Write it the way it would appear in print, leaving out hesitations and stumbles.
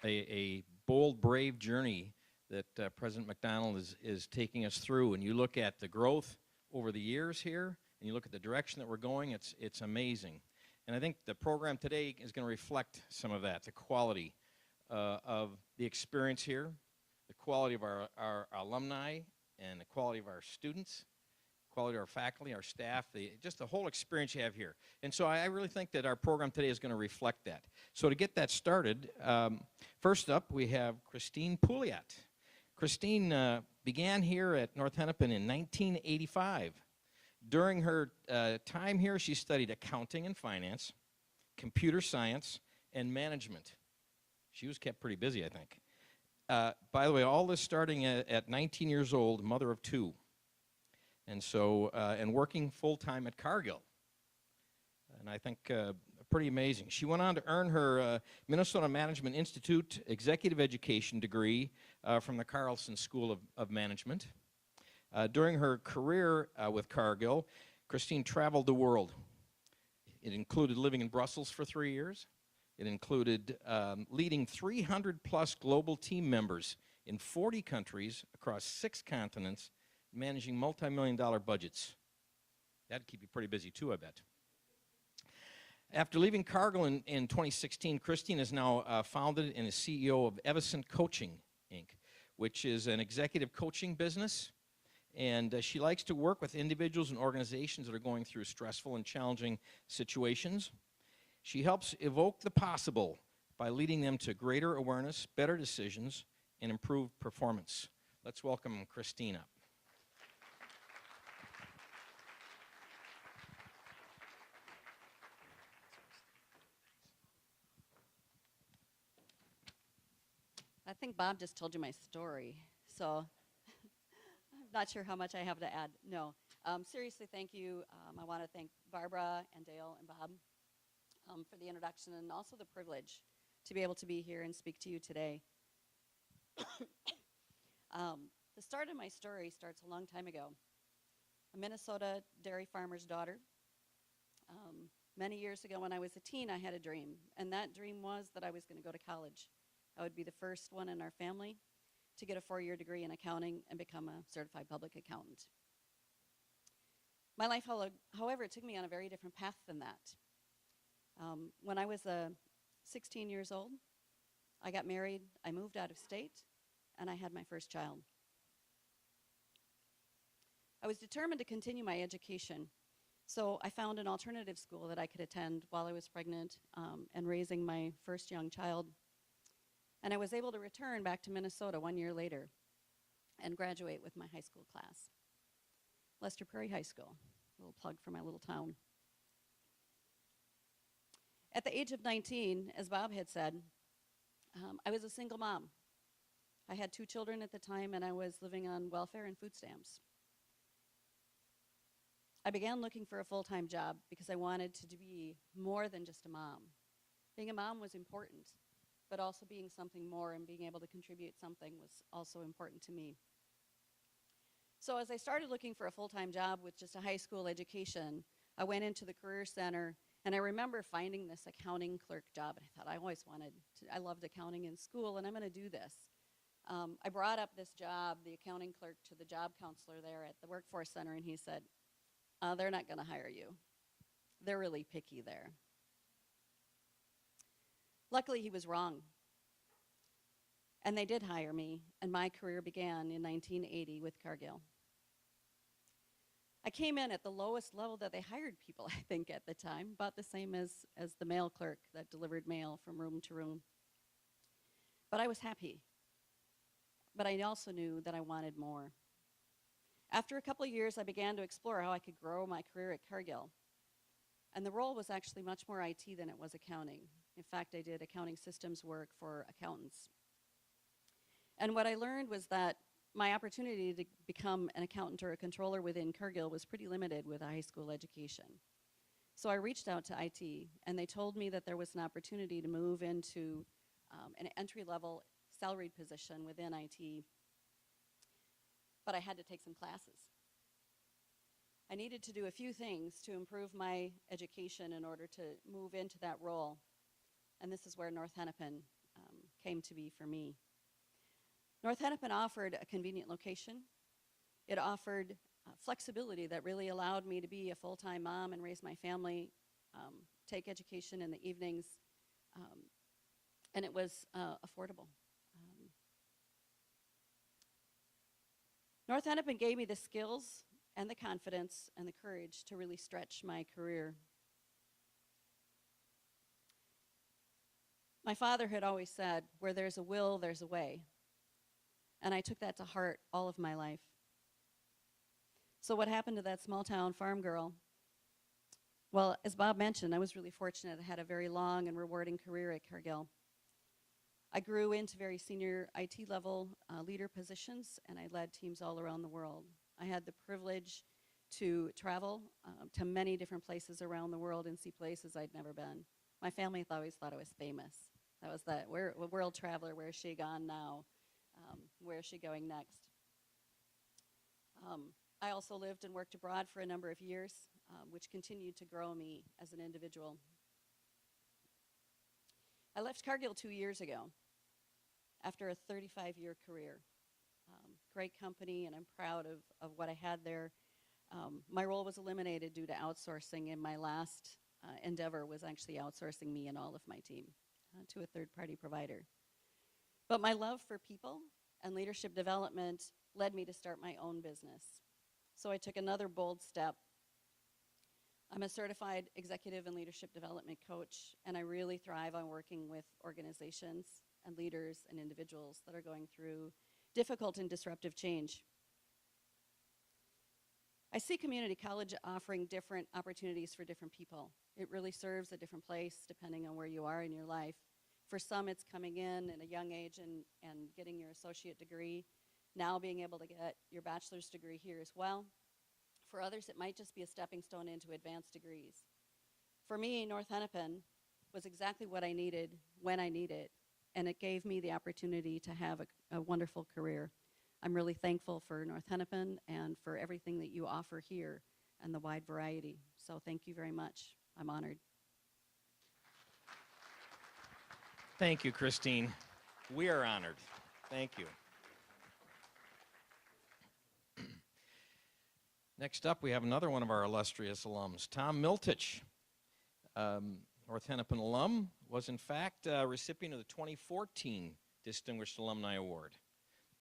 a bold, brave journey that President McDonald is taking us through. And you look at the growth over the years here, and you look at the direction that we're going, it's amazing. And I think the program today is going to reflect some of that, the quality of the experience here, the quality of our alumni, and the quality of our students, quality of our faculty, our staff, just the whole experience you have here. And so I really think that our program today is going to reflect that. So to get that started, first up we have Christine Pouliot. Christine began here at North Hennepin in 1985. During her time here, she studied accounting and finance, computer science, and management. She was kept pretty busy, I think. By the way, all this starting at 19 years old, mother of two. And so, and working full-time at Cargill. And I think pretty amazing. She went on to earn her Minnesota Management Institute Executive Education degree from the Carlson School of Management. During her career with Cargill, Christine traveled the world. It included living in Brussels for 3 years. It included leading 300-plus global team members in 40 countries across 6 continents, managing multi-million-dollar budgets. That'd keep you pretty busy too, I bet. After leaving Cargill in 2016, Christine is now founded and is CEO of Evison Coaching, Inc., which is an executive coaching business. And she likes to work with individuals and organizations that are going through stressful and challenging situations. She helps evoke the possible by leading them to greater awareness, better decisions, and improved performance. Let's welcome Christine up. I think Bob just told you my story, so I'm not sure how much I have to add. No, seriously, thank you. I want to thank Barbara and Dale and Bob for the introduction and also the privilege to be able to be here and speak to you today. The start of my story starts a long time ago. A Minnesota dairy farmer's daughter. Many years ago when I was a teen, I had a dream, and that dream was that I was going to go to college. I would be the first one in our family to get a 4-year degree in accounting and become a certified public accountant. My life, however, took me on a very different path than that. When I was 16 years old, I got married, I moved out of state, and I had my first child. I was determined to continue my education, so I found an alternative school that I could attend while I was pregnant and raising my first young child. And I was able to return back to Minnesota 1 year later and graduate with my high school class. Lester Prairie High School, a little plug for my little town. At the age of 19, as Bob had said, I was a single mom. I had 2 children at the time, and I was living on welfare and food stamps. I began looking for a full-time job because I wanted to be more than just a mom. Being a mom was important, but also being something more and being able to contribute something was also important to me. So as I started looking for a full-time job with just a high school education, I went into the Career Center, and I remember finding this accounting clerk job, and I thought I loved accounting in school, and I'm going to do this. I brought up this job, the accounting clerk, to the job counselor there at the Workforce Center, and he said, they're not going to hire you. They're really picky there. Luckily, he was wrong. And they did hire me, and my career began in 1980 with Cargill. I came in at the lowest level that they hired people, I think, at the time, about the same as the mail clerk that delivered mail from room to room. But I was happy. But I also knew that I wanted more. After a couple of years, I began to explore how I could grow my career at Cargill. And the role was actually much more IT than it was accounting. In fact, I did accounting systems work for accountants. And what I learned was that my opportunity to become an accountant or a controller within Cargill was pretty limited with a high school education. So I reached out to IT, and they told me that there was an opportunity to move into an entry-level salaried position within IT, but I had to take some classes. I needed to do a few things to improve my education in order to move into that role. And this is where North Hennepin came to be for me. North Hennepin offered a convenient location. It offered flexibility that really allowed me to be a full-time mom and raise my family, take education in the evenings, and it was affordable. North Hennepin gave me the skills and the confidence and the courage to really stretch my career. My father had always said, where there's a will, there's a way. And I took that to heart all of my life. So what happened to that small town farm girl? Well, as Bob mentioned, I was really fortunate. I had a very long and rewarding career at Cargill. I grew into very senior IT level leader positions, and I led teams all around the world. I had the privilege to travel to many different places around the world and see places I'd never been. My family always thought I was famous. That was that, we're a world traveler, where is she gone now? Where is she going next? I also lived and worked abroad for a number of years, which continued to grow me as an individual. I left Cargill 2 years ago after a 35-year career. Great company, and I'm proud of what I had there. My role was eliminated due to outsourcing, and my last endeavor was actually outsourcing me and all of my team to a third-party provider. But my love for people and leadership development led me to start my own business. So I took another bold step. I'm a certified executive and leadership development coach, and I really thrive on working with organizations and leaders and individuals that are going through difficult and disruptive change. I see community college offering different opportunities for different people. It really serves a different place depending on where you are in your life. For some, it's coming in at a young age and getting your associate degree, now being able to get your bachelor's degree here as well. For others, it might just be a stepping stone into advanced degrees. For me, North Hennepin was exactly what I needed when I needed it, and it gave me the opportunity to have a wonderful career. I'm really thankful for North Hennepin and for everything that you offer here and the wide variety. So thank you very much. I'm honored. Thank you, Christine. We are honored. Thank you. Next up, we have another one of our illustrious alums, Tom Miltich. North Hennepin alum, was in fact a recipient of the 2014 Distinguished Alumni Award.